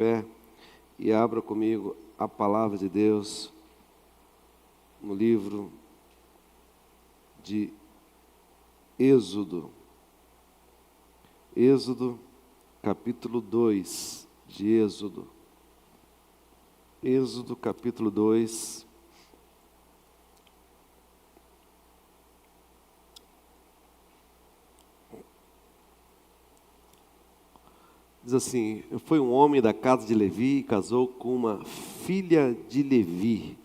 Pé e abra comigo a palavra de Deus no livro de Êxodo. Êxodo, capítulo 2 de Êxodo. Êxodo, capítulo 2. Diz assim: foi um homem da casa de Levi e casou com uma filha de Levi.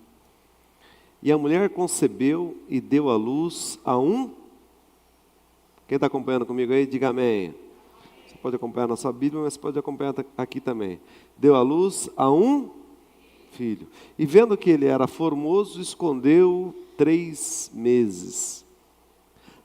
E a mulher concebeu e deu à luz a um... Quem está acompanhando comigo aí, diga amém. Você pode acompanhar na sua Bíblia, mas pode acompanhar aqui também. Deu à luz a um filho. E vendo que ele era formoso, escondeu 3 meses.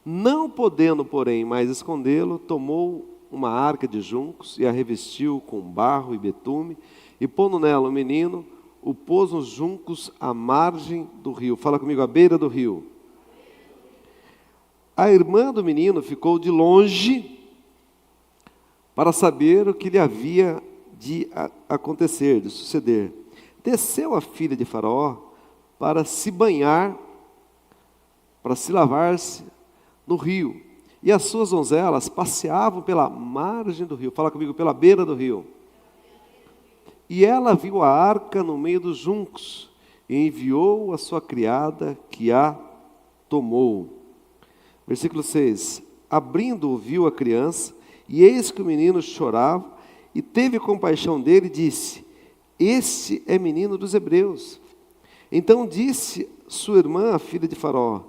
Não podendo, porém, mais escondê-lo, tomou uma arca de juncos e a revestiu com barro e betume, e pondo nela o menino, o pôs nos juncos à margem do rio. Fala comigo, à beira do rio. A irmã do menino ficou de longe para saber o que lhe havia de acontecer, de suceder. Desceu a filha de Faraó para se banhar, para se lavar-se no rio. E as suas donzelas passeavam pela margem do rio. Fala comigo, pela beira do rio. E ela viu a arca no meio dos juncos e enviou a sua criada que a tomou. Versículo 6. Abrindo, viu a criança, e eis que o menino chorava, e teve compaixão dele e disse: este é menino dos hebreus. Então disse sua irmã, a filha de Faraó: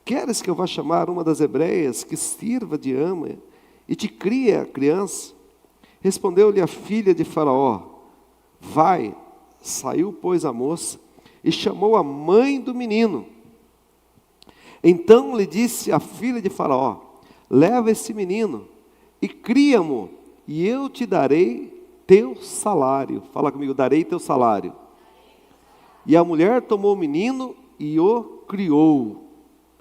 queres que eu vá chamar uma das hebreias que sirva de ama e te crie a criança? Respondeu-lhe a filha de Faraó: vai. Saiu, pois, a moça e chamou a mãe do menino. Então lhe disse a filha de Faraó: leva esse menino e cria-mo, e eu te darei teu salário. Fala comigo, darei teu salário. E a mulher tomou o menino e o criou.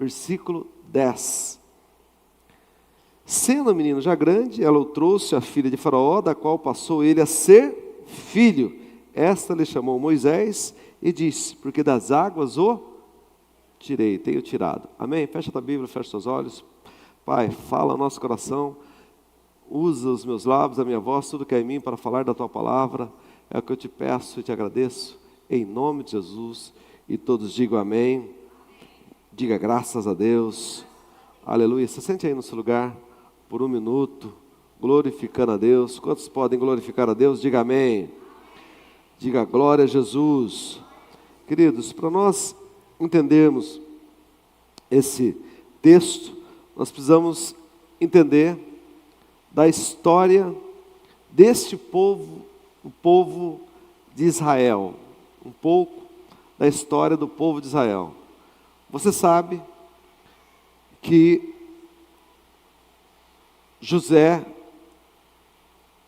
Versículo 10. Sendo o menino já grande, ela o trouxe à filha de Faraó, da qual passou ele a ser filho. Esta lhe chamou Moisés e disse: porque das águas o tirei, tenho tirado. Amém? Fecha a tua Bíblia, fecha os teus olhos. Pai, fala ao nosso coração, usa os meus lábios, a minha voz, tudo que é em mim para falar da tua palavra. É o que eu te peço e te agradeço, em nome de Jesus. E todos digam amém. Diga graças a Deus, aleluia. Se sente aí no seu lugar, por 1 minuto, glorificando a Deus. Quantos podem glorificar a Deus? Diga amém. Diga glória a Jesus. Queridos, para nós entendermos esse texto, nós precisamos entender da história deste povo, o povo de Israel. Um pouco da história do povo de Israel. Você sabe que José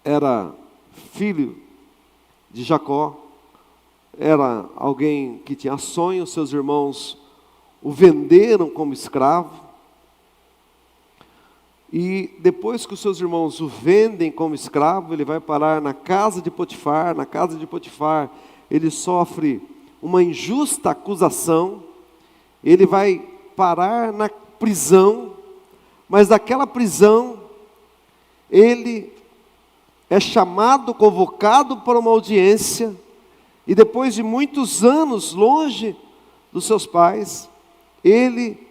era filho de Jacó, era alguém que tinha sonhos, seus irmãos o venderam como escravo, e depois que os seus irmãos o vendem como escravo, ele vai parar na casa de Potifar. Na casa de Potifar, ele sofre uma injusta acusação. Ele vai parar na prisão, mas daquela prisão, ele é chamado, convocado para uma audiência, e depois de muitos anos longe dos seus pais, ele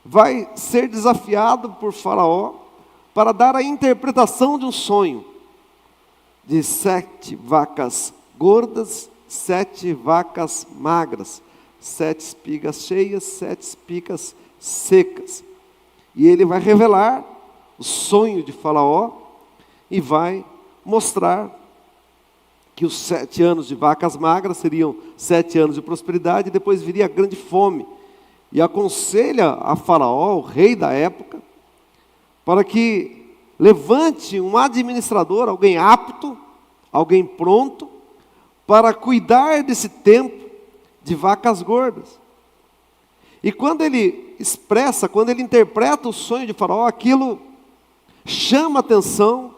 vai ser desafiado por Faraó para dar a interpretação de um sonho, de 7 vacas gordas, 7 vacas magras, 7 espigas cheias, 7 espigas secas. E ele vai revelar o sonho de Faraó e vai mostrar que os 7 anos de vacas magras seriam 7 anos de prosperidade, e depois viria a grande fome. E aconselha a Faraó, o rei da época, para que levante um administrador, alguém apto, alguém pronto, para cuidar desse tempo de vacas gordas. E quando ele expressa, quando ele interpreta o sonho de Faraó, aquilo chama a atenção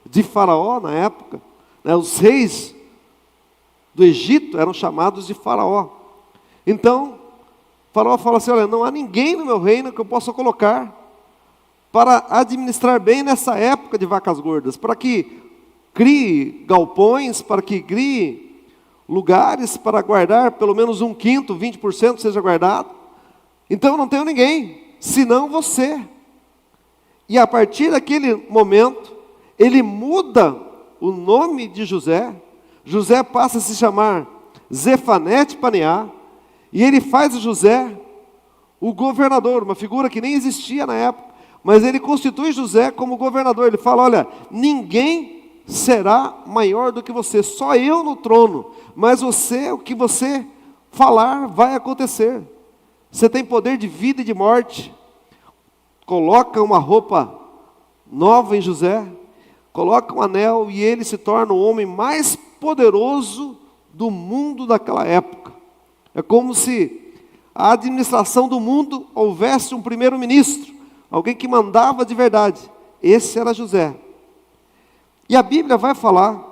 de Faraó na época, né? Os reis do Egito eram chamados de Faraó. Então, Faraó fala assim: olha, não há ninguém no meu reino que eu possa colocar para administrar bem nessa época de vacas gordas, para que crie galpões, para que crie lugares para guardar pelo menos 1/5, 20% seja guardado. Então eu não tenho ninguém, senão você. E a partir daquele momento, ele muda o nome de José. José passa a se chamar Zefanete Paneá, e ele faz de José o governador, uma figura que nem existia na época, mas ele constitui José como governador. Ele fala: olha, ninguém será maior do que você, só eu no trono, mas você, o que você falar vai acontecer. Você tem poder de vida e de morte. Coloca uma roupa nova em José, coloca um anel, e ele se torna o homem mais poderoso do mundo daquela época. É como se a administração do mundo houvesse um primeiro-ministro, alguém que mandava de verdade. Esse era José. E a Bíblia vai falar,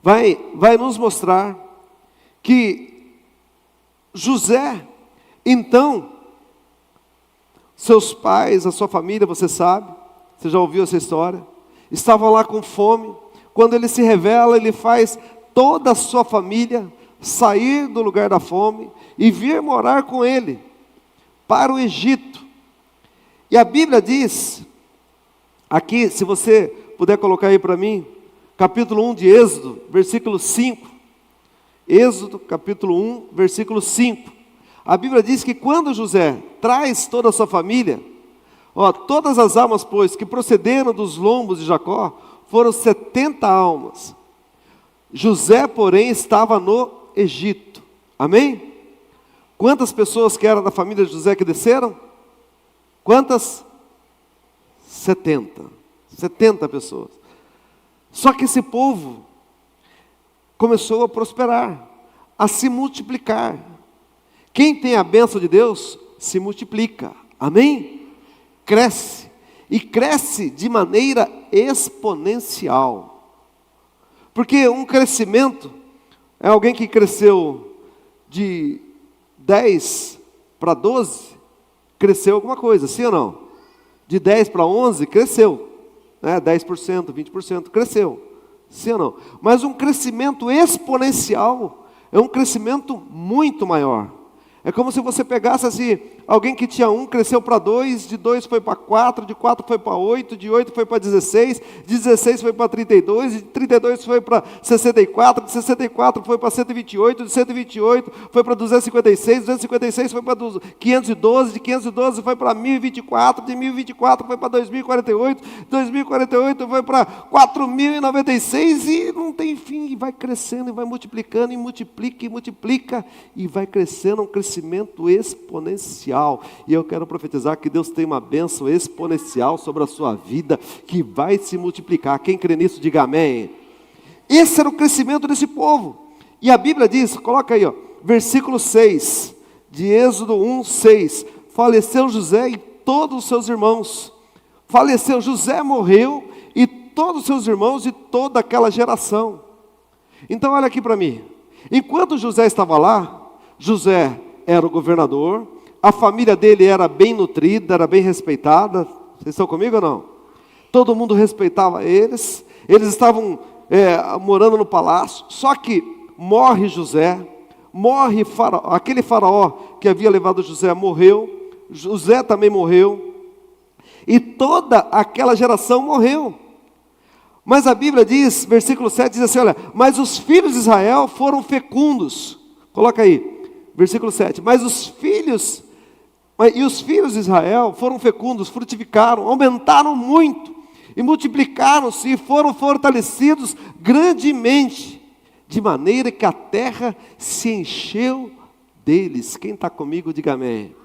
vai nos mostrar que José, então, seus pais, a sua família, você sabe, você já ouviu essa história, estavam lá com fome. Quando ele se revela, ele faz toda a sua família sair do lugar da fome e vir morar com ele para o Egito. E a Bíblia diz, aqui, se você puder colocar aí para mim, capítulo 1 de Êxodo, versículo 5. Êxodo, capítulo 1, versículo 5. A Bíblia diz que quando José traz toda a sua família, todas as almas, pois, que procederam dos lombos de Jacó, foram 70 almas. José, porém, estava no Egito. Amém? Quantas pessoas que eram da família de José que desceram? Quantas? 70. 70 pessoas. Só que esse povo começou a prosperar, a se multiplicar. Quem tem a bênção de Deus, se multiplica. Amém? Cresce. E cresce de maneira exponencial. Porque um crescimento é alguém que cresceu de 10 para 12, cresceu alguma coisa, sim ou não? De 10 para 11, cresceu. 10%, 20%, cresceu. Sim ou não? Mas um crescimento exponencial é um crescimento muito maior. É como se você pegasse assim, alguém que tinha 1 cresceu para 2, de 2 foi para 4, de 4 foi para 8, de 8 foi para 16, de 16 foi para 32, de 32 foi para 64, de 64 foi para 128, de 128 foi para 256, 256 foi para 512, de 512 foi para 1024, de 1024 foi para 2048, 2048 foi para 4096 e não tem fim, e vai crescendo, e vai multiplicando, e multiplica, e vai crescendo, um crescimento exponencial. E eu quero profetizar que Deus tem uma bênção exponencial sobre a sua vida, que vai se multiplicar. Quem crê nisso, diga amém. Esse era o crescimento desse povo. E a Bíblia diz, coloca aí, versículo 6, de Êxodo 1, 6. Faleceu José e todos os seus irmãos. Faleceu, José morreu, e todos os seus irmãos e toda aquela geração. Então olha aqui para mim. Enquanto José estava lá, José era o governador, a família dele era bem nutrida, era bem respeitada. Vocês estão comigo ou não? Todo mundo respeitava eles, eles estavam morando no palácio. Só que morre José, morre Faraó, aquele faraó que havia levado José morreu, José também morreu, e toda aquela geração morreu. Mas a Bíblia diz, versículo 7, diz assim, olha, mas os filhos de Israel foram fecundos. Coloca aí. Versículo 7, mas os filhos de Israel foram fecundos, frutificaram, aumentaram muito, e multiplicaram-se, e foram fortalecidos grandemente, de maneira que a terra se encheu deles. Quem está comigo, diga amém.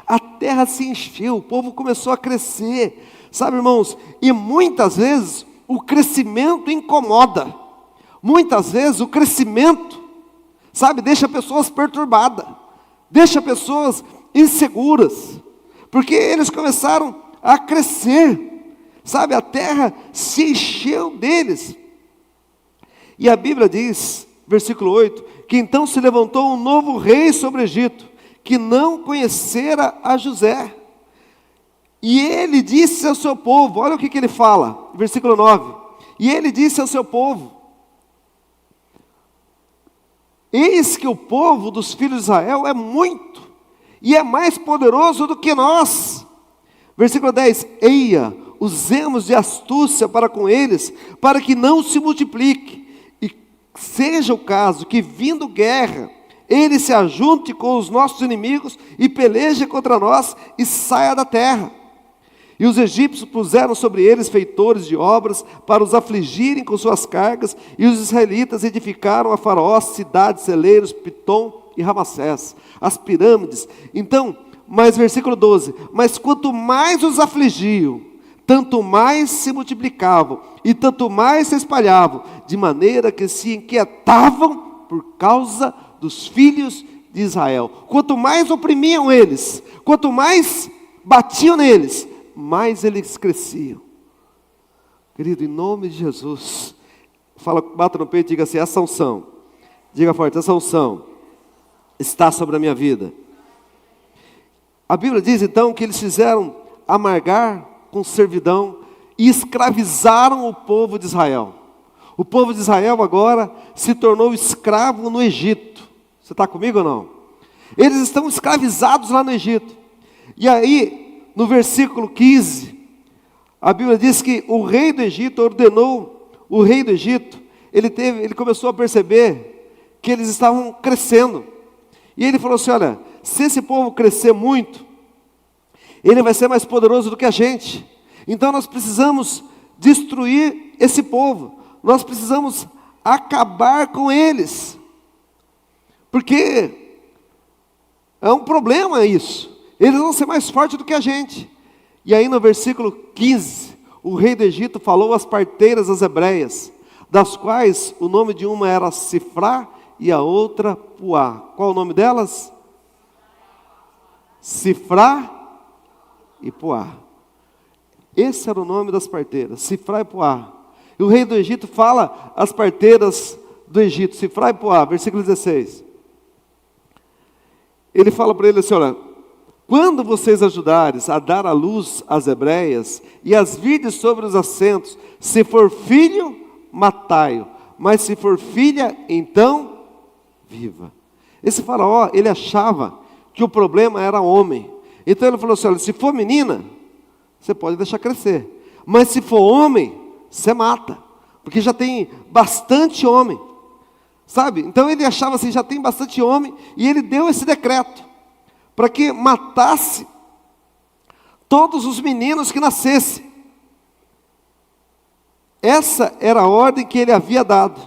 A terra se encheu, o povo começou a crescer, sabe, irmãos, e muitas vezes o crescimento incomoda, muitas vezes o crescimento, sabe, deixa pessoas perturbadas, deixa pessoas inseguras, porque eles começaram a crescer, sabe, a terra se encheu deles. E a Bíblia diz, versículo 8, que então se levantou um novo rei sobre o Egito, que não conhecera a José. E ele disse ao seu povo, olha o que ele fala, versículo 9. E ele disse ao seu povo: eis que o povo dos filhos de Israel é muito, e é mais poderoso do que nós. Versículo 10, eia, usemos de astúcia para com eles, para que não se multiplique, e seja o caso que, vindo guerra, ele se ajunte com os nossos inimigos, e peleje contra nós, e saia da terra. E os egípcios puseram sobre eles feitores de obras, para os afligirem com suas cargas, e os israelitas edificaram a Faraó cidades, celeiros, Pitom e Ramassés, as pirâmides. Então, mas versículo 12, mas quanto mais os afligiam, tanto mais se multiplicavam, e tanto mais se espalhavam, de maneira que se inquietavam por causa dos filhos de Israel. Quanto mais oprimiam eles, quanto mais batiam neles, mais eles cresciam. Querido, em nome de Jesus, fala, bata no peito e diga assim: essa unção, diga forte, essa unção está sobre a minha vida. A Bíblia diz então que eles fizeram amargar com servidão e escravizaram o povo de Israel. O povo de Israel agora se tornou escravo no Egito. Você está comigo ou não? Eles estão escravizados lá no Egito. E aí, no versículo 15, a Bíblia diz que o rei do Egito ordenou, o rei do Egito, ele começou a perceber que eles estavam crescendo. E ele falou assim: olha, se esse povo crescer muito, ele vai ser mais poderoso do que a gente. Então nós precisamos destruir esse povo. Nós precisamos acabar com eles. Porque é um problema isso. Eles vão ser mais fortes do que a gente. E aí no versículo 15, o rei do Egito falou às parteiras das hebreias, das quais o nome de uma era Sifrá e a outra Puá. Qual o nome delas? Sifrá e Puá. Esse era o nome das parteiras, Sifrá e Puá. E o rei do Egito fala às parteiras do Egito, Sifrá e Puá, versículo 16. Ele fala para ele assim: olha, quando vocês ajudares a dar à luz as hebreias, e as virdes sobre os assentos, se for filho, matai-o, mas se for filha, então viva. Esse faraó, ele achava que o problema era homem. Então ele falou assim: olha, se for menina, você pode deixar crescer, mas se for homem, você mata, porque já tem bastante homem, sabe? Então ele achava assim, já tem bastante homem, e ele deu esse decreto, para que matasse todos os meninos que nascessem. Essa era a ordem que ele havia dado.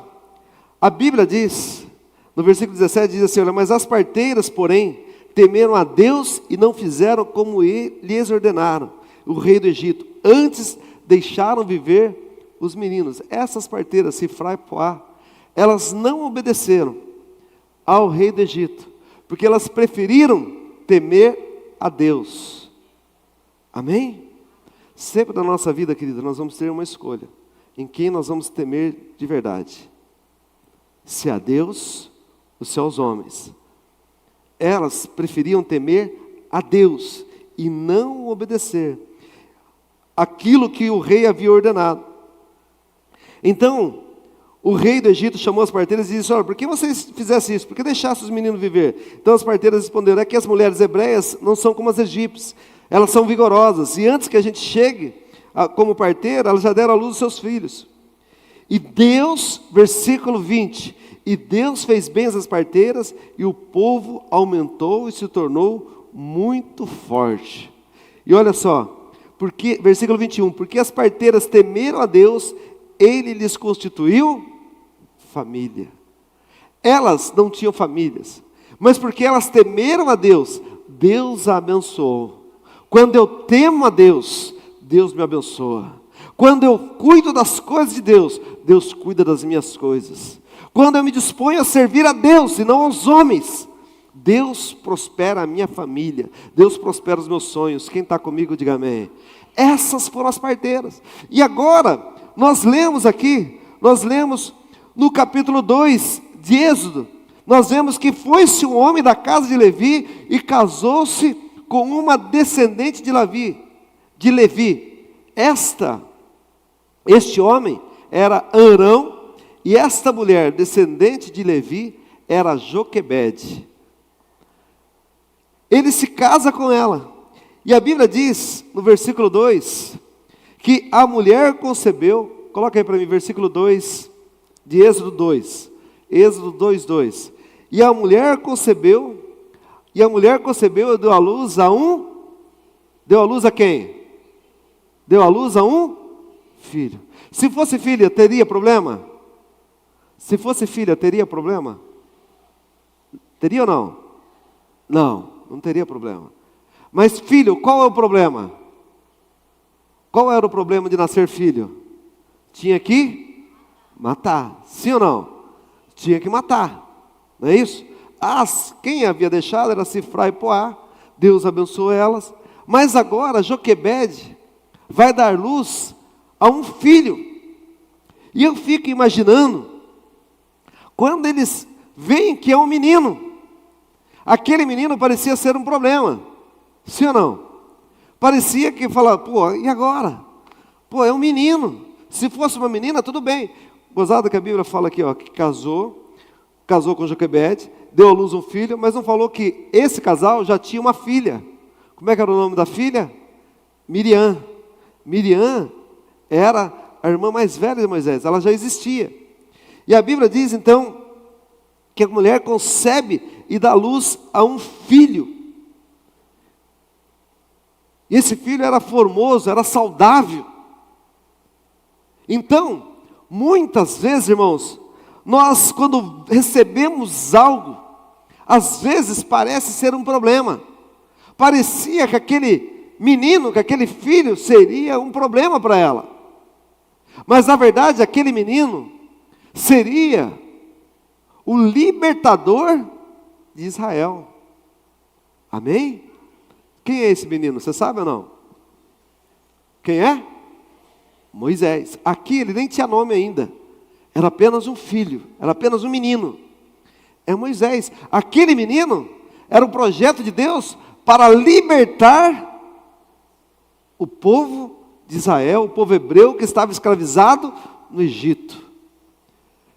A Bíblia diz, no versículo 17, diz assim: olha, mas as parteiras, porém, temeram a Deus e não fizeram como lhes ordenaram o rei do Egito. Antes deixaram viver os meninos. Essas parteiras, Sifrá e Puá, elas não obedeceram ao rei do Egito, porque elas preferiram temer a Deus. Amém? Sempre na nossa vida, querida, nós vamos ter uma escolha. Em quem nós vamos temer de verdade? Se a Deus ou se aos homens. Elas preferiam temer a Deus e não obedecer aquilo que o rei havia ordenado. Então, o rei do Egito chamou as parteiras e disse: olha, por que vocês fizessem isso? Por que deixassem os meninos viver? Então as parteiras responderam: é que as mulheres hebreias não são como as egípcias, elas são vigorosas, e antes que a gente chegue como parteira, elas já deram à luz os seus filhos. E Deus, versículo 20, e Deus fez bem às parteiras, e o povo aumentou e se tornou muito forte. E olha só, porque, versículo 21, porque as parteiras temeram a Deus, Ele lhes constituiu família. Elas não tinham famílias, mas porque elas temeram a Deus, Deus a abençoou. Quando eu temo a Deus, Deus me abençoa. Quando eu cuido das coisas de Deus, Deus cuida das minhas coisas. Quando eu me disponho a servir a Deus e não aos homens, Deus prospera a minha família, Deus prospera os meus sonhos. Quem está comigo, diga amém. Essas foram as parteiras. E agora, nós lemos aqui, No capítulo 2 de Êxodo, nós vemos que foi-se um homem da casa de Levi e casou-se com uma descendente de Levi. Este homem era Arão, e esta mulher, descendente de Levi, era Joquebede. Ele se casa com ela, e a Bíblia diz, no versículo 2, que a mulher concebeu, coloca aí para mim, versículo 2, de Êxodo 2, Êxodo 2:2. E a mulher concebeu e deu à luz deu à luz a quem? Deu à luz a um filho. Se fosse filha, teria problema? Se fosse filha, teria problema? Teria ou não? Não teria problema. Mas filho, qual é o problema? Qual era o problema de nascer filho? Tinha que matar, sim ou não? Tinha que matar, não é isso? Quem havia deixado era Sifra e Poá, Deus abençoou elas, mas agora Joquebede vai dar luz a um filho, e eu fico imaginando, quando eles veem que é um menino, aquele menino parecia ser um problema, sim ou não? Parecia que falava, e agora? É um menino, se fosse uma menina, tudo bem. Gozado que a Bíblia fala aqui, que casou com Joquebede, deu à luz um filho, mas não falou que esse casal já tinha uma filha. Como é que era o nome da filha? Miriam. Miriam era a irmã mais velha de Moisés, ela já existia. E a Bíblia diz então, que a mulher concebe e dá luz a um filho. E esse filho era formoso, era saudável. Então, muitas vezes, irmãos, nós quando recebemos algo, às vezes parece ser um problema. Parecia que aquele menino, que aquele filho seria um problema para ela. Mas na verdade aquele menino seria o libertador de Israel. Amém? Quem é esse menino? Você sabe ou não? Quem é? Moisés. Aqui ele nem tinha nome ainda. Era apenas um filho, era apenas um menino. É Moisés. Aquele menino era um projeto de Deus para libertar o povo de Israel, o povo hebreu que estava escravizado no Egito.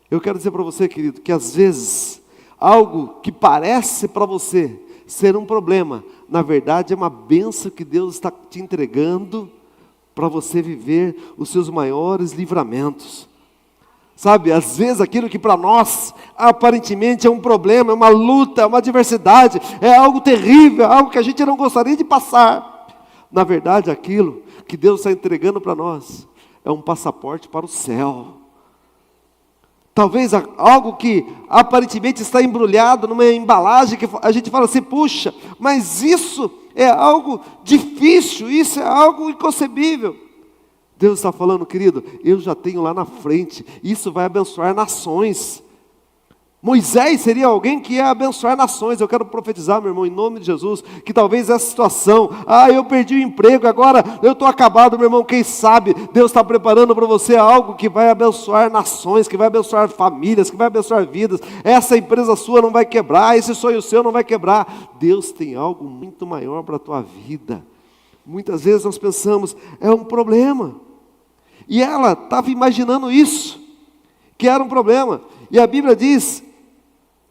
Eu quero dizer para você, querido, que às vezes algo que parece para você ser um problema, na verdade é uma bênção que Deus está te entregando para você viver os seus maiores livramentos. Sabe, às vezes aquilo que para nós aparentemente é um problema, é uma luta, é uma adversidade, é algo terrível, algo que a gente não gostaria de passar. Na verdade, aquilo que Deus está entregando para nós é um passaporte para o céu. Talvez algo que aparentemente está embrulhado numa embalagem que a gente fala assim, puxa, mas isso é algo difícil, isso é algo inconcebível. Deus está falando, querido, eu já tenho lá na frente, isso vai abençoar nações. Moisés seria alguém que ia abençoar nações. Eu quero profetizar, meu irmão, em nome de Jesus, que talvez essa situação, eu perdi o emprego, agora eu estou acabado, meu irmão, quem sabe, Deus está preparando para você algo que vai abençoar nações, que vai abençoar famílias, que vai abençoar vidas. Essa empresa sua não vai quebrar, esse sonho seu não vai quebrar. Deus tem algo muito maior para a tua vida. Muitas vezes nós pensamos, é um problema. E ela estava imaginando isso, que era um problema. E a Bíblia diz,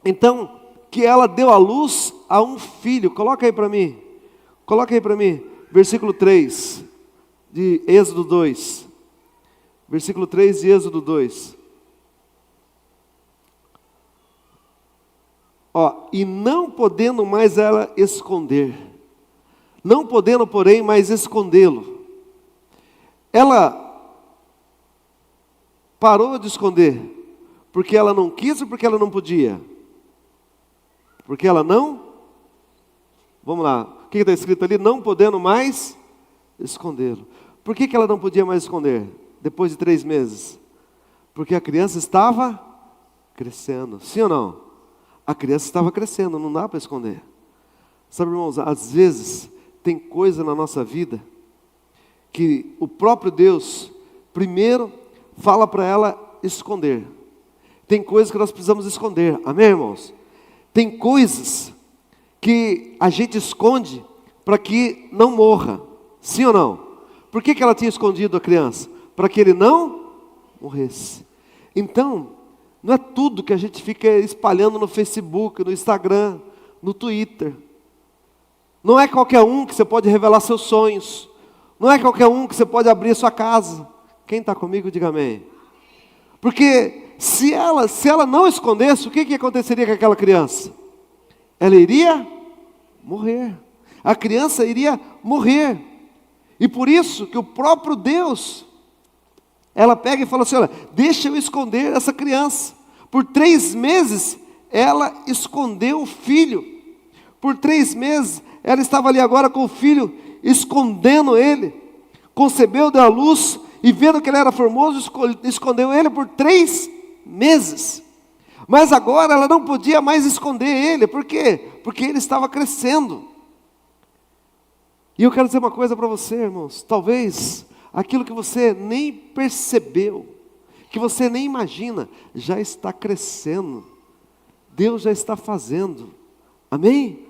então, que ela deu à luz a um filho. Coloca aí para mim, versículo 3 de Êxodo 2. Versículo 3 de Êxodo 2. E não podendo mais ela esconder, não podendo, porém, mais escondê-lo, ela parou de esconder, porque ela não quis ou porque ela não podia? Porque ela não, vamos lá, o que está escrito ali? Não podendo mais escondê-lo. Por que ela não podia mais esconder? Depois de 3 meses? Porque a criança estava crescendo, sim ou não? A criança estava crescendo, não dá para esconder. Sabe, irmãos, às vezes tem coisa na nossa vida que o próprio Deus, primeiro, fala para ela esconder. tem coisas que nós precisamos esconder, amém, irmãos? Tem coisas que a gente esconde para que não morra, sim ou não? Por que ela tinha escondido a criança? Para que ele não morresse. Então, não é tudo que a gente fica espalhando no Facebook, no Instagram, no Twitter. Não é qualquer um que você pode revelar seus sonhos. Não é qualquer um que você pode abrir a sua casa. Quem está comigo, diga amém. Porque se ela não escondesse, o que aconteceria com aquela criança? Ela iria morrer. A criança iria morrer. E por isso que o próprio Deus, ela pega e fala assim, olha, deixa eu esconder essa criança. Por 3 meses, ela escondeu o filho. Por 3 meses, ela estava ali agora com o filho, escondendo ele. Concebeu, deu à luz, e vendo que ele era formoso, escondeu ele por 3 meses. Mas agora ela não podia mais esconder ele. Por quê? Porque ele estava crescendo. E eu quero dizer uma coisa para você, irmãos. Talvez aquilo que você nem percebeu, que você nem imagina, já está crescendo. Deus já está fazendo. Amém?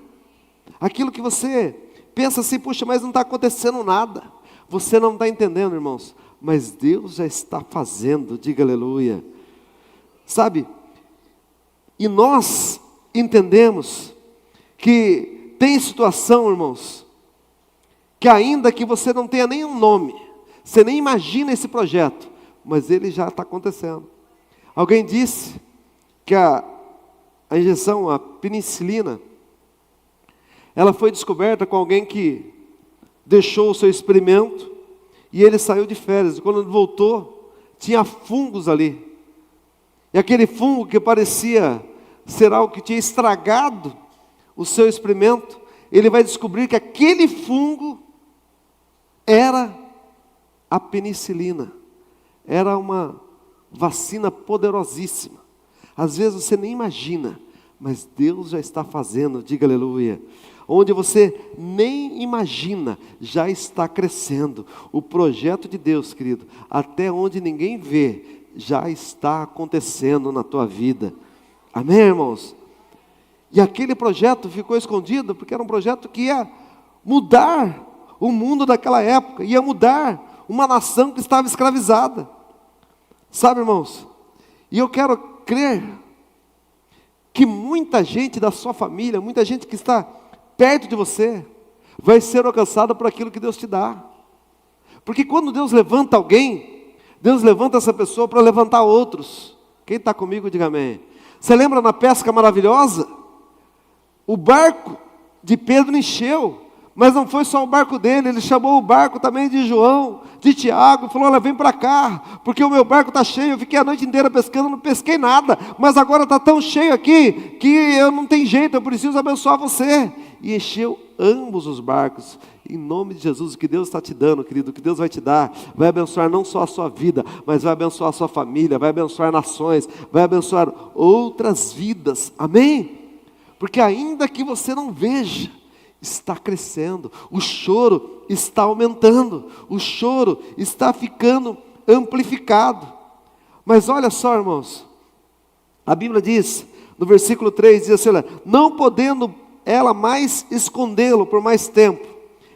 Aquilo que você pensa assim, puxa, mas não está acontecendo nada. Você não está entendendo, irmãos. Mas Deus já está fazendo, diga aleluia. Sabe? E nós entendemos que tem situação, irmãos, que ainda que você não tenha nenhum nome, você nem imagina esse projeto, mas ele já está acontecendo. Alguém disse que a injeção, a penicilina, ela foi descoberta com alguém que deixou o seu experimento e ele saiu de férias. E quando ele voltou, tinha fungos ali. E aquele fungo que parecia ser algo que tinha estragado o seu experimento, ele vai descobrir que aquele fungo era a penicilina. Era uma vacina poderosíssima. Às vezes você nem imagina, mas Deus já está fazendo, diga aleluia. Onde você nem imagina, já está crescendo. O projeto de Deus, querido, até onde ninguém vê, já está acontecendo na tua vida. Amém, irmãos? E aquele projeto ficou escondido, porque era um projeto que ia mudar o mundo daquela época, ia mudar uma nação que estava escravizada. Sabe, irmãos? E eu quero crer que muita gente da sua família, muita gente que está perto de você, vai ser alcançada por aquilo que Deus te dá. Porque quando Deus levanta alguém, Deus levanta essa pessoa para levantar outros. Quem está comigo, diga amém. Você lembra na pesca maravilhosa? O barco de Pedro encheu, mas não foi só o barco dele, ele chamou o barco também de João, de Tiago, e falou, olha, vem para cá, porque o meu barco está cheio, eu fiquei a noite inteira pescando, não pesquei nada, mas agora está tão cheio aqui, que eu não tenho jeito, eu preciso abençoar você. E encheu ambos os barcos, em nome de Jesus. O que Deus está te dando, querido, o que Deus vai te dar, vai abençoar não só a sua vida, mas vai abençoar a sua família, vai abençoar nações, vai abençoar outras vidas, amém? Porque ainda que você não veja, está crescendo, o choro está aumentando, o choro está ficando amplificado. Mas olha só, irmãos, a Bíblia diz, no versículo 3, diz assim, olha, não podendo ela mais escondê-lo por mais tempo,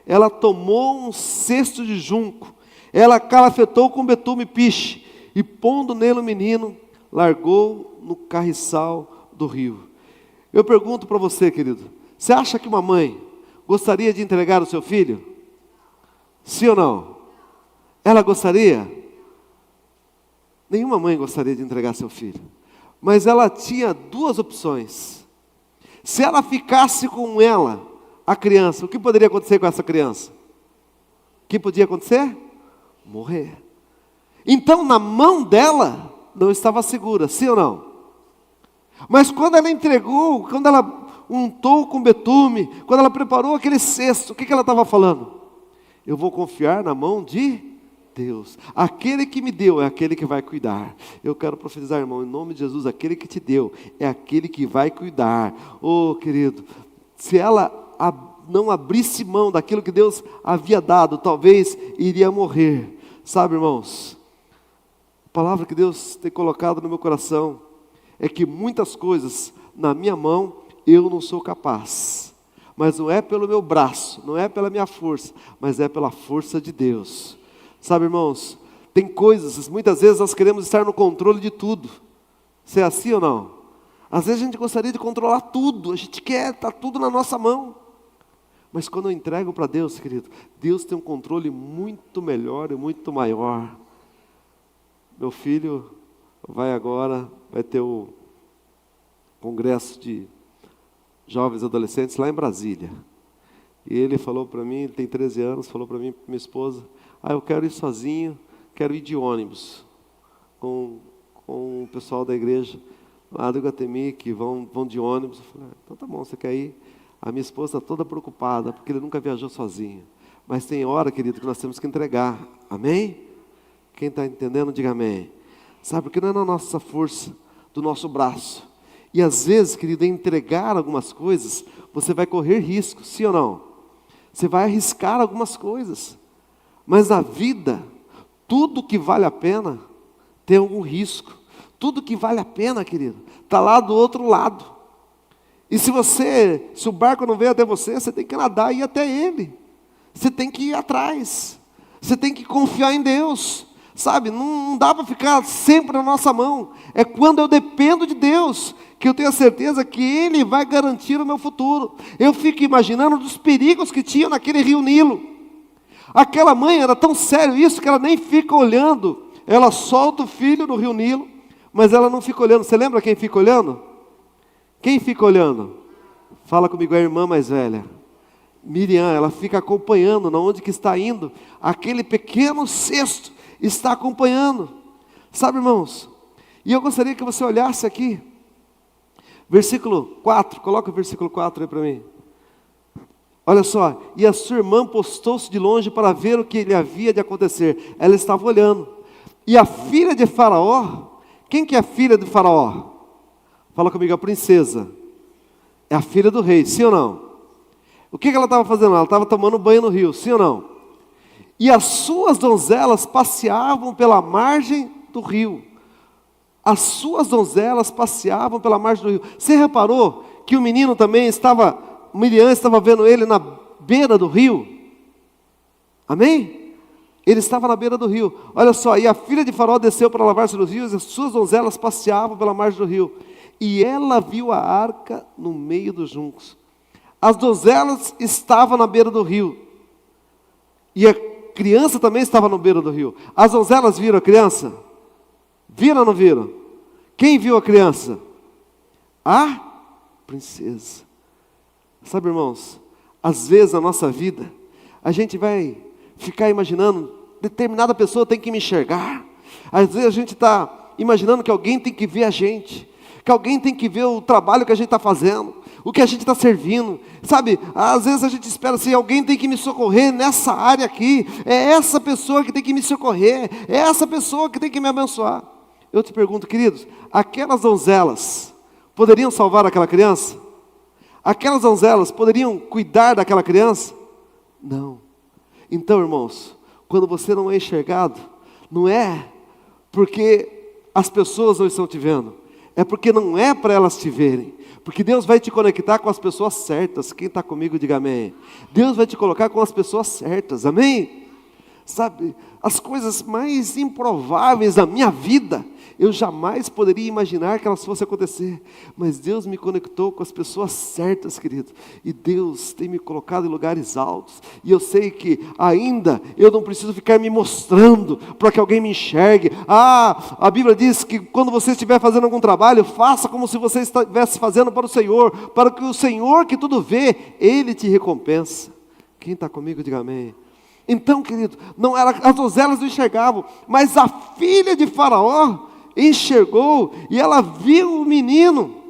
ela tomou um cesto de junco, ela calafetou com betume e piche, e pondo nele o menino, largou no carriçal do rio. Eu pergunto para você, querido, você acha que uma mãe gostaria de entregar o seu filho? Sim ou não? Ela gostaria? Nenhuma mãe gostaria de entregar seu filho. Mas ela tinha 2 opções. Se ela ficasse com ela, a criança, o que poderia acontecer com essa criança? O que podia acontecer? Morrer. Então, na mão dela, não estava segura, sim ou não? Mas quando ela entregou, quando ela untou com betume, quando ela preparou aquele cesto, o que ela estava falando? Eu vou confiar na mão de Deus. Aquele que me deu é aquele que vai cuidar. Eu quero profetizar, irmão, em nome de Jesus, aquele que te deu é aquele que vai cuidar. Oh, querido, se ela não abrisse mão daquilo que Deus havia dado, talvez iria morrer. Sabe, irmãos, a palavra que Deus tem colocado no meu coração é que muitas coisas na minha mão eu não sou capaz. Mas não é pelo meu braço, não é pela minha força, mas é pela força de Deus. Sabe, irmãos, tem coisas, muitas vezes nós queremos estar no controle de tudo. Você é assim ou não? Às vezes a gente gostaria de controlar tudo, a gente quer, está tudo na nossa mão. Mas quando eu entrego para Deus, querido, Deus tem um controle muito melhor e muito maior. Meu filho vai ter o congresso de jovens e adolescentes lá em Brasília. E ele falou para mim, ele tem 13 anos, falou para mim, para minha esposa, eu quero ir sozinho, quero ir de ônibus, com o pessoal da igreja lá do Iguatemi, que vão de ônibus. Eu falei, então tá bom, você quer ir? A minha esposa está toda preocupada, porque ele nunca viajou sozinho. Mas tem hora, querido, que nós temos que entregar. Amém? Quem está entendendo, diga amém. Sabe, porque não é na nossa força, do nosso braço. E às vezes, querido, em entregar algumas coisas, você vai correr risco, sim ou não? Você vai arriscar algumas coisas. Mas na vida, tudo que vale a pena tem algum risco. Tudo que vale a pena, querido, está lá do outro lado. E se o barco não veio até você, você tem que nadar e ir até ele. Você tem que ir atrás. Você tem que confiar em Deus. Sabe, não dá para ficar sempre na nossa mão. É quando eu dependo de Deus que eu tenho a certeza que Ele vai garantir o meu futuro. Eu fico imaginando dos perigos que tinha naquele rio Nilo. Aquela mãe era tão sério isso que ela nem fica olhando. Ela solta o filho no rio Nilo, mas ela não fica olhando. Você lembra quem fica olhando? Quem fica olhando? Fala comigo, a irmã mais velha. Miriam, ela fica acompanhando na onde que está indo. Aquele pequeno cesto está acompanhando. Sabe, irmãos? E eu gostaria que você olhasse aqui. Versículo 4, coloca o versículo 4 aí para mim. Olha só, e a sua irmã postou-se de longe para ver o que lhe havia de acontecer. Ela estava olhando. E a filha de Faraó, quem que é a filha de Faraó? Fala comigo, a princesa. É a filha do rei, sim ou não? O que ela estava fazendo? Ela estava tomando banho no rio, sim ou não? E as suas donzelas passeavam pela margem do rio. As suas donzelas passeavam pela margem do rio. Você reparou que o menino também Miriam estava vendo ele na beira do rio? Amém? Ele estava na beira do rio. Olha só, e a filha de Faraó desceu para lavar-se nos rios, e as suas donzelas passeavam pela margem do rio. E ela viu a arca no meio dos juncos. As donzelas estavam na beira do rio. E a criança também estava na beira do rio. As donzelas viram a criança? Viram ou não viram? Quem viu a criança? A princesa. Sabe, irmãos, às vezes na nossa vida, a gente vai ficar imaginando, determinada pessoa tem que me enxergar. Às vezes a gente está imaginando que alguém tem que ver a gente, que alguém tem que ver o trabalho que a gente está fazendo, o que a gente está servindo. Sabe, às vezes a gente espera assim, alguém tem que me socorrer nessa área aqui, é essa pessoa que tem que me socorrer, é essa pessoa que tem que me abençoar. Eu te pergunto, queridos, aquelas donzelas poderiam salvar aquela criança? Aquelas donzelas poderiam cuidar daquela criança? Não. Então, irmãos, quando você não é enxergado, não é porque as pessoas não estão te vendo, é porque não é para elas te verem. Porque Deus vai te conectar com as pessoas certas. Quem está comigo, diga amém. Deus vai te colocar com as pessoas certas, amém? Sabe, as coisas mais improváveis da minha vida, eu jamais poderia imaginar que elas fossem acontecer. Mas Deus me conectou com as pessoas certas, querido. E Deus tem me colocado em lugares altos. E eu sei que ainda eu não preciso ficar me mostrando para que alguém me enxergue. A Bíblia diz que quando você estiver fazendo algum trabalho, faça como se você estivesse fazendo para o Senhor. Para que o Senhor que tudo vê, Ele te recompensa. Quem está comigo, diga amém. Então, querido, as donzelas não enxergavam, mas a filha de Faraó enxergou e ela viu o menino.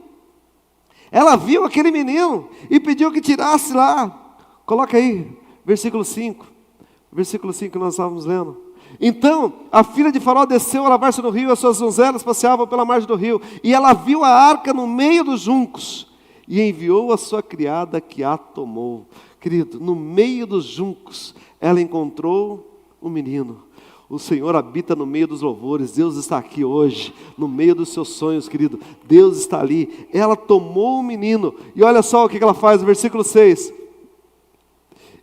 Ela viu aquele menino e pediu que tirasse lá. Coloca aí, versículo 5. Versículo 5 que nós estávamos lendo. Então, a filha de Faraó desceu a lavar-se no rio, as suas donzelas passeavam pela margem do rio, e ela viu a arca no meio dos juncos, e enviou a sua criada que a tomou. Querido, no meio dos juncos, ela encontrou o menino. O Senhor habita no meio dos louvores. Deus está aqui hoje, no meio dos seus sonhos, querido. Deus está ali. Ela tomou o menino. E olha só o que ela faz, no versículo 6.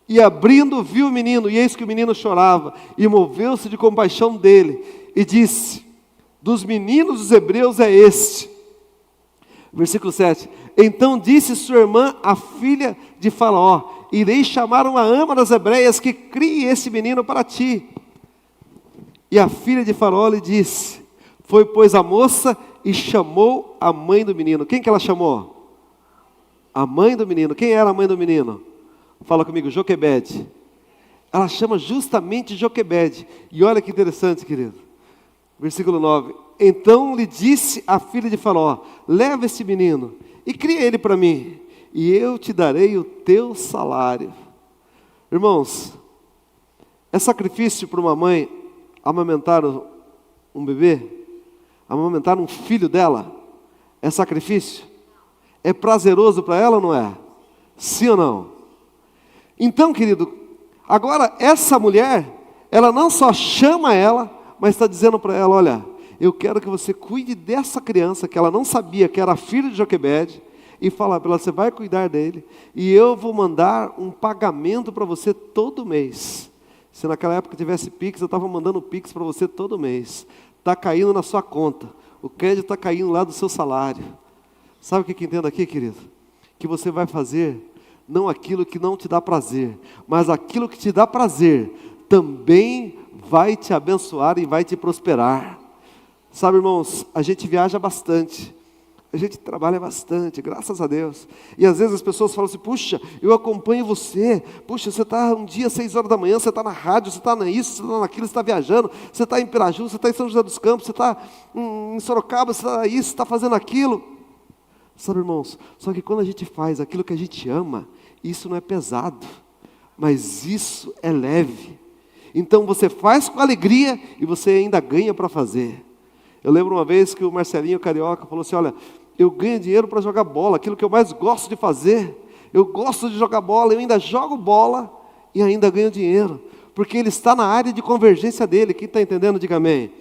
E abrindo, viu o menino, e eis que o menino chorava. E moveu-se de compaixão dele. E disse: dos meninos dos hebreus é este. Versículo 7. Então disse sua irmã, a filha de Faraó: irei chamar uma ama das hebreias que crie esse menino para ti. E a filha de Faraó lhe disse. Foi, pois, a moça e chamou a mãe do menino. Quem que ela chamou? A mãe do menino. Quem era a mãe do menino? Fala comigo, Joquebede. Ela chama justamente Joquebede. E olha que interessante, querido. Versículo 9. Então lhe disse a filha de Faraó: leva esse menino e cria ele para mim, e eu te darei o teu salário. Irmãos, é sacrifício para uma mãe amamentar um bebê? Amamentar um filho dela? É sacrifício? É prazeroso para ela ou não é? Sim ou não? Então, querido, agora essa mulher, ela não só chama ela, mas está dizendo para ela: olha, eu quero que você cuide dessa criança, que ela não sabia que era filho de Joquebede, e fala para ela: você vai cuidar dele, e eu vou mandar um pagamento para você todo mês. Se naquela época tivesse Pix, eu estava mandando Pix para você todo mês. Está caindo na sua conta, o crédito está caindo lá do seu salário. Sabe o que entendo aqui, querido? Que você vai fazer não aquilo que não te dá prazer, mas aquilo que te dá prazer também vai te abençoar e vai te prosperar. Sabe, irmãos, a gente viaja bastante, a gente trabalha bastante, graças a Deus. E às vezes as pessoas falam assim: puxa, eu acompanho você. Puxa, você está um dia 6 horas da manhã, você está na rádio, você está nisso, você está naquilo, você está viajando, você está em Piraju, você está em São José dos Campos, você está em Sorocaba, você está isso, você está fazendo aquilo. Sabe, irmãos, só que quando a gente faz aquilo que a gente ama, isso não é pesado, mas isso é leve. Então você faz com alegria e você ainda ganha para fazer. Eu lembro uma vez que o Marcelinho Carioca falou assim: olha, eu ganho dinheiro para jogar bola, aquilo que eu mais gosto de fazer. Eu gosto de jogar bola, eu ainda jogo bola e ainda ganho dinheiro, porque ele está na área de convergência dele. Quem está entendendo, diga amém.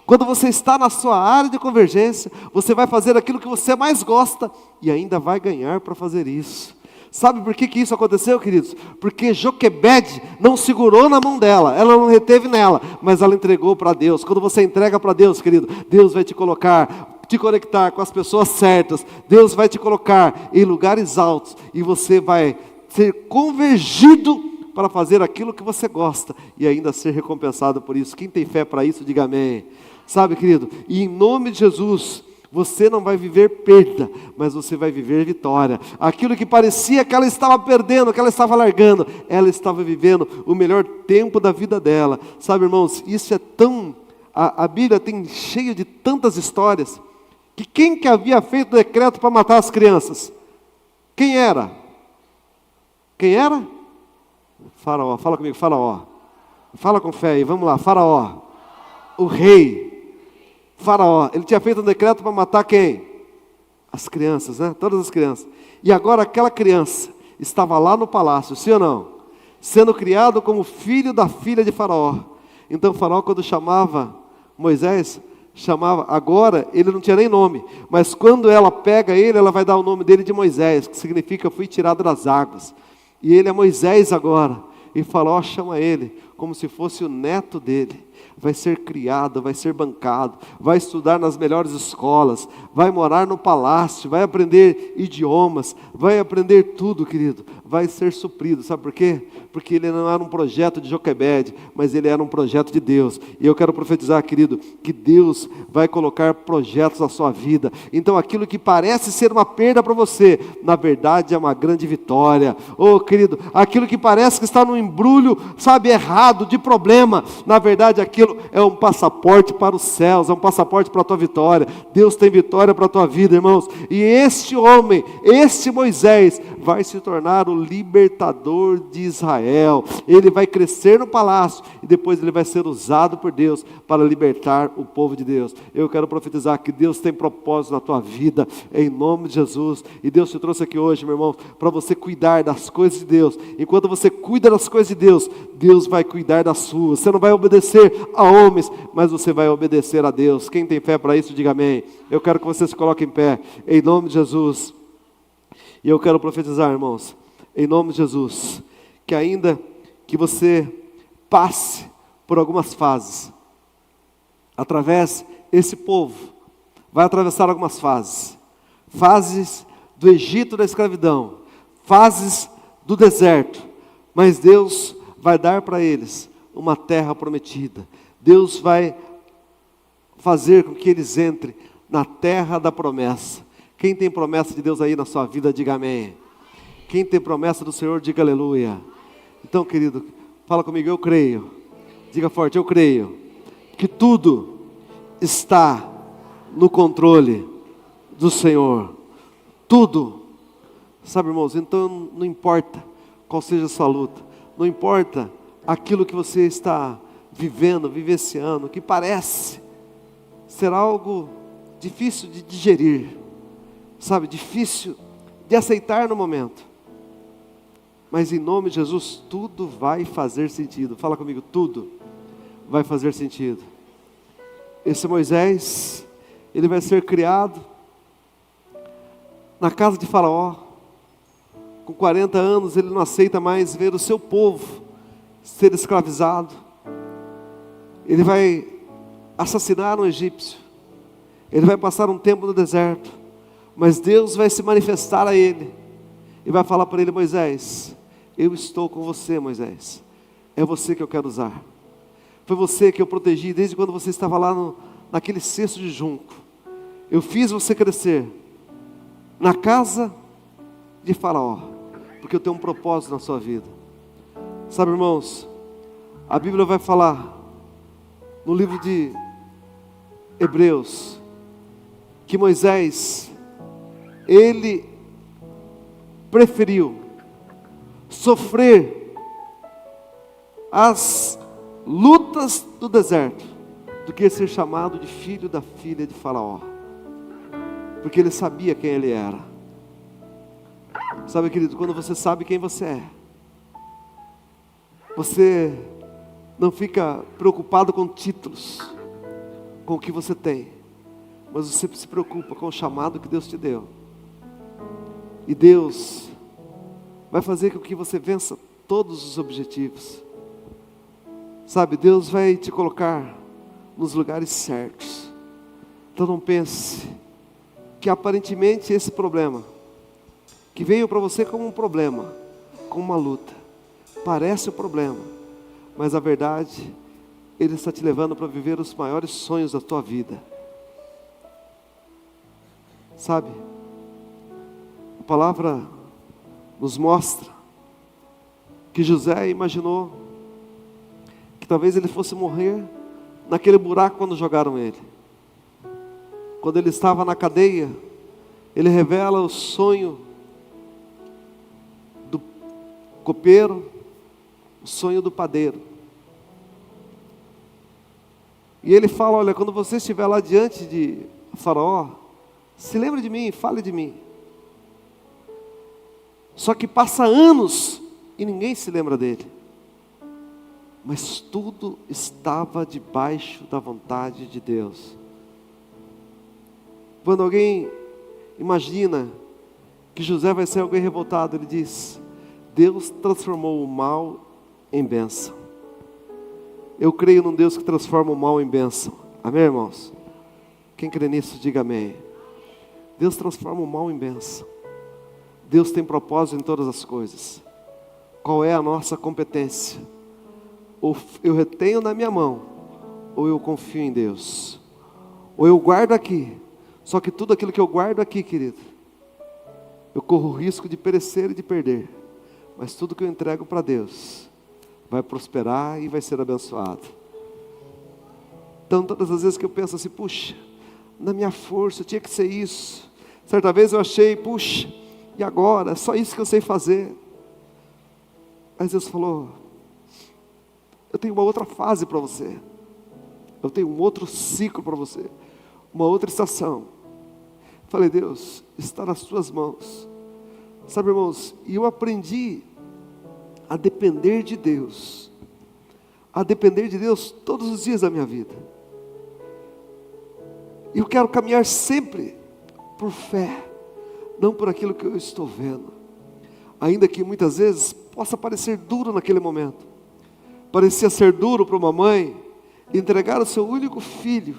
Quando você está na sua área de convergência, você vai fazer aquilo que você mais gosta e ainda vai ganhar para fazer isso. Sabe por que isso aconteceu, queridos? Porque Joquebede não segurou na mão dela, ela não reteve nela, mas ela entregou para Deus. Quando você entrega para Deus, querido, Deus vai te conectar com as pessoas certas. Deus vai te colocar em lugares altos e você vai ser convergido para fazer aquilo que você gosta e ainda ser recompensado por isso. Quem tem fé para isso, diga amém. Sabe, querido, e em nome de Jesus, você não vai viver perda, mas você vai viver vitória. Aquilo que parecia que ela estava perdendo, que ela estava largando, ela estava vivendo o melhor tempo da vida dela. Sabe, irmãos, isso é tão... A Bíblia tem cheio de tantas histórias, que quem que havia feito o decreto para matar as crianças? Quem era? Quem era? Faraó. Fala comigo, Faraó. Fala com fé aí, vamos lá, Faraó. O rei. Faraó, ele tinha feito um decreto para matar quem? As crianças, né? Todas as crianças. E agora aquela criança estava lá no palácio, sim ou não? Sendo criado como filho da filha de Faraó. Então Faraó, quando chamava Moisés, agora ele não tinha nem nome, mas quando ela pega ele, ela vai dar o nome dele de Moisés, que significa fui tirado das águas. E ele é Moisés agora. E Faraó chama ele como se fosse o neto dele. Vai ser criado, vai ser bancado, vai estudar nas melhores escolas, vai morar no palácio, vai aprender idiomas, vai aprender tudo, querido, vai ser suprido. Sabe por quê? Porque ele não era um projeto de Joquebede, mas ele era um projeto de Deus. E eu quero profetizar, querido, que Deus vai colocar projetos na sua vida. Então aquilo que parece ser uma perda para você, na verdade é uma grande vitória. Oh, querido, aquilo que parece que está num embrulho, sabe, errado, de problema, na verdade aquilo é um passaporte para os céus, é um passaporte para a tua vitória. Deus tem vitória para a tua vida, irmãos. E este homem, este Moisés, vai se tornar o libertador de Israel. Ele vai crescer no palácio e depois ele vai ser usado por Deus para libertar o povo de Deus. Eu quero profetizar que Deus tem propósito na tua vida, em nome de Jesus. E Deus te trouxe aqui hoje, meu irmão, para você cuidar das coisas de Deus. Enquanto você cuida das coisas de Deus, Deus vai cuidar das suas. Você não vai obedecer a homens, mas você vai obedecer a Deus. Quem tem fé para isso, diga amém. Eu quero que você se coloque em pé, em nome de Jesus. E eu quero profetizar, irmãos, em nome de Jesus, que ainda que você passe por algumas fases, esse povo vai atravessar algumas fases. Fases do Egito da escravidão, fases do deserto, mas Deus vai dar para eles uma terra prometida. Deus vai fazer com que eles entrem na terra da promessa. Quem tem promessa de Deus aí na sua vida, diga amém. Quem tem promessa do Senhor, diga aleluia. Então, querido, fala comigo, eu creio. Diga forte, eu creio que tudo está no controle do Senhor. Tudo. Sabe, irmãos, então não importa qual seja a sua luta, não importa aquilo que você está vivendo, vivenciando, que parece ser algo difícil de digerir, sabe, difícil de aceitar no momento, mas em nome de Jesus, tudo vai fazer sentido. Fala comigo, tudo vai fazer sentido. Esse Moisés, ele vai ser criado na casa de Faraó. Com 40 anos, ele não aceita mais ver o seu povo ser escravizado. Ele vai assassinar um egípcio. Ele vai passar um tempo no deserto. Mas Deus vai se manifestar a ele e vai falar para ele, Moisés, eu estou com você, Moisés. É você que eu quero usar. Foi você que eu protegi desde quando você estava lá naquele cesto de junco. Eu fiz você crescer na casa de Faraó, porque eu tenho um propósito na sua vida. Sabe, irmãos, a Bíblia vai falar no livro de Hebreus que Moisés, ele preferiu sofrer as lutas do deserto do que ser chamado de filho da filha de Faraó, porque ele sabia quem ele era. Sabe, querido, quando você sabe quem você é, você não fica preocupado com títulos, com o que você tem, mas você se preocupa com o chamado que Deus te deu. E Deus vai fazer com que você vença todos os objetivos. Sabe, Deus vai te colocar nos lugares certos. Então não pense que aparentemente esse problema, que veio para você como um problema, como uma luta, parece um problema, mas a verdade, Ele está te levando para viver os maiores sonhos da tua vida. Sabe, a palavra nos mostra que José imaginou que talvez ele fosse morrer naquele buraco quando jogaram ele. Quando ele estava na cadeia, ele revela o sonho do copeiro, o sonho do padeiro. E ele fala, olha, quando você estiver lá diante de Faraó, se lembre de mim, fale de mim. Só que passa anos e ninguém se lembra dele. Mas tudo estava debaixo da vontade de Deus. Quando alguém imagina que José vai ser alguém revoltado, ele diz, Deus transformou o mal em bênção. Eu creio num Deus que transforma o mal em bênção. Amém, irmãos? Quem crê nisso, diga amém. Deus transforma o mal em bênção. Deus tem propósito em todas as coisas. Qual é a nossa competência? Ou eu retenho na minha mão, ou eu confio em Deus. Ou eu guardo aqui. Só que tudo aquilo que eu guardo aqui, querido, eu corro o risco de perecer e de perder. Mas tudo que eu entrego para Deus vai prosperar e vai ser abençoado. Então todas as vezes que eu penso assim, puxa, na minha força tinha que ser isso. Certa vez eu achei, puxa, E agora? É só isso que eu sei fazer. Mas Deus falou: eu tenho uma outra fase para você. Eu tenho um outro ciclo para você. Uma outra estação. Falei: Deus, está nas tuas mãos. Sabe, irmãos, e eu aprendi a depender de Deus. A depender de Deus todos os dias da minha vida. E eu quero caminhar sempre por fé, não por aquilo que eu estou vendo. Ainda que muitas vezes possa parecer duro naquele momento. Parecia ser duro para uma mãe entregar o seu único filho.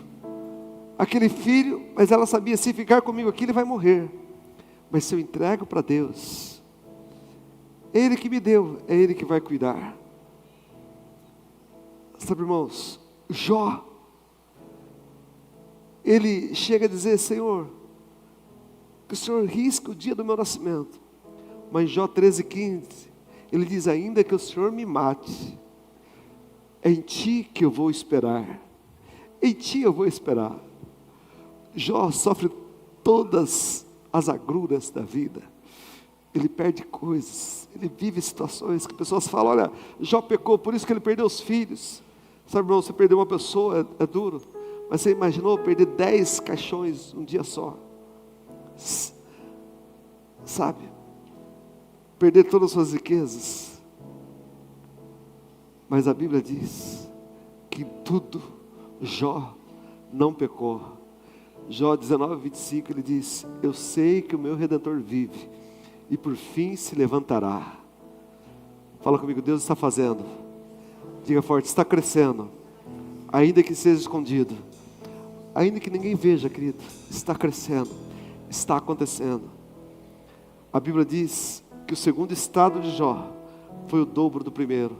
Aquele filho, mas ela sabia, se ficar comigo aqui ele vai morrer. Mas se eu entrego para Deus, é Ele que me deu, é Ele que vai cuidar. Sabe, irmãos, Jó, ele chega a dizer: Senhor, que o Senhor risque o dia do meu nascimento. Mas em Jó 13:15, ele diz: ainda que o Senhor me mate, é em Ti que eu vou esperar. Em Ti eu vou esperar. Jó sofre todas as agruras da vida. Ele perde coisas, ele vive situações que pessoas falam: olha, Jó pecou, por isso que ele perdeu os filhos. Sabe, irmão, você perder uma pessoa é duro. Mas você imaginou perder 10 caixões um dia só? Sabe? Perder todas as suas riquezas. Mas a Bíblia diz que em tudo Jó não pecou. Jó 19:25, ele diz: eu sei que o meu Redentor vive e por fim se levantará. Fala comigo: Deus está fazendo. Diga forte: está crescendo. Ainda que seja escondido, ainda que ninguém veja, querido, está crescendo, está acontecendo. A Bíblia diz que o segundo estado de Jó foi o dobro do primeiro.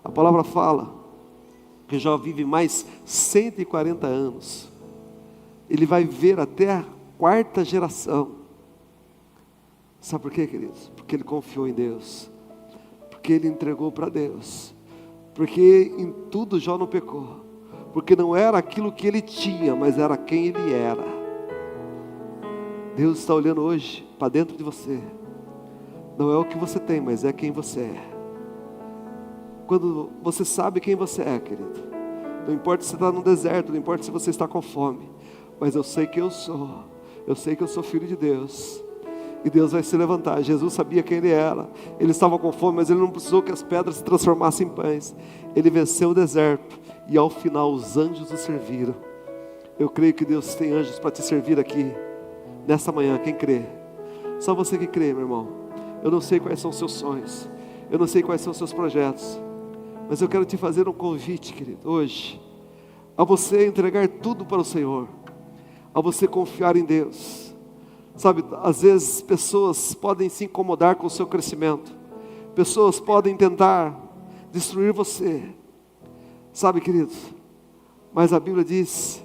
A palavra fala que Jó vive mais 140 anos. Ele vai viver até a 4ª geração. Sabe por quê, queridos? Porque ele confiou em Deus. Porque ele entregou para Deus. Porque em tudo Jó não pecou. Porque não era aquilo que ele tinha, mas era quem ele era. Deus está olhando hoje para dentro de você. Não é o que você tem, mas é quem você é. Quando você sabe quem você é, querido, não importa se você está no deserto, não importa se você está com fome, mas eu sei que eu sei que eu sou filho de Deus, e Deus vai se levantar. Jesus sabia quem ele era, ele estava com fome, mas ele não precisou que as pedras se transformassem em pães. Ele venceu o deserto, e ao final os anjos o serviram. Eu creio que Deus tem anjos para te servir aqui, nessa manhã. Quem crê? Só você que crê, meu irmão. Eu não sei quais são os seus sonhos, eu não sei quais são os seus projetos, mas eu quero te fazer um convite, querido, hoje, a você entregar tudo para o Senhor, a você confiar em Deus. Sabe, às vezes pessoas podem se incomodar com o seu crescimento, pessoas podem tentar destruir você, sabe, querido, mas a Bíblia diz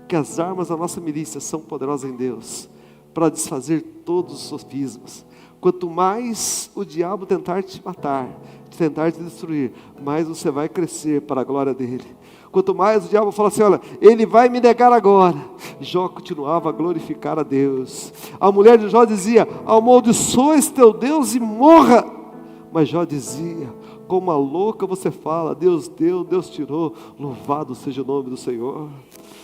que as armas da nossa milícia são poderosas em Deus, para desfazer todos os sofismas. Quanto mais o diabo tentar te matar, tentar te destruir, mais você vai crescer para a glória dele. Quanto mais o diabo fala assim: olha, ele vai me negar agora, Jó continuava a glorificar a Deus. A mulher de Jó dizia: amaldiçoe teu Deus e morra. Mas Jó dizia: como a louca você fala, Deus deu, Deus tirou, louvado seja o nome do Senhor.